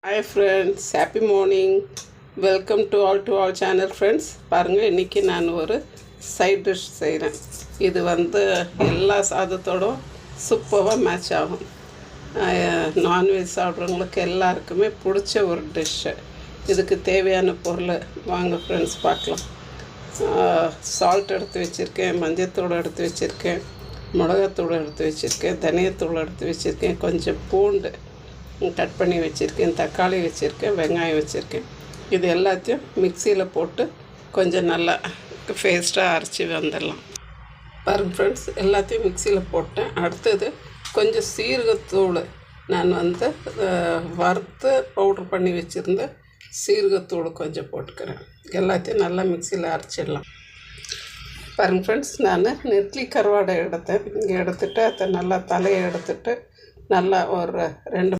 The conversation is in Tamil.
Hi friends, happy morning. Welcome to all channel friends. பாருங்கள் இன்றைக்கி நான் ஒரு சைட் டிஷ் செய்கிறேன். இது எல்லா சாதத்தோடும் சூப்பராக மேட்ச் ஆகும். நான்வெஜ் சாப்பிட்றவங்களுக்கு எல்லாருக்குமே பிடிச்ச ஒரு டிஷ்ஷு. இதுக்கு தேவையான பொருள் வாங்க ஃப்ரெண்ட்ஸ் பார்க்கலாம். சால்ட் எடுத்து வச்சுருக்கேன், மஞ்சத்தூள் எடுத்து வச்சுருக்கேன், மிளகாத்தூள் எடுத்து வச்சுருக்கேன், தனியத்தூள் எடுத்து வச்சுருக்கேன், கொஞ்சம் பூண்டு கட் பண்ணி வச்சுருக்கேன், தக்காளி வச்சுருக்கேன், வெங்காயம் வச்சுருக்கேன். இது எல்லாத்தையும் மிக்சியில் போட்டு கொஞ்சம் நல்லா பேஸ்ட்டாக அரைச்சி வந்துடலாம். பாருங்கள் ஃப்ரெண்ட்ஸ், எல்லாத்தையும் மிக்சியில் போட்டேன். அடுத்தது கொஞ்சம் சீரகத்தூள் நான் வறுத்து பவுட்ரு பண்ணி வச்சுருந்த சீரகத்தூள் கொஞ்சம் போட்டுக்கிறேன். எல்லாத்தையும் நல்லா மிக்சியில் அரைச்சிடலாம். பாருங்கள் ஃப்ரெண்ட்ஸ், நான் நெத்திலி கருவாடை எடுத்தேன். இங்கே எடுத்துகிட்டு அதை நல்லா தலையை எடுத்துகிட்டு நல்லா ஒரு 2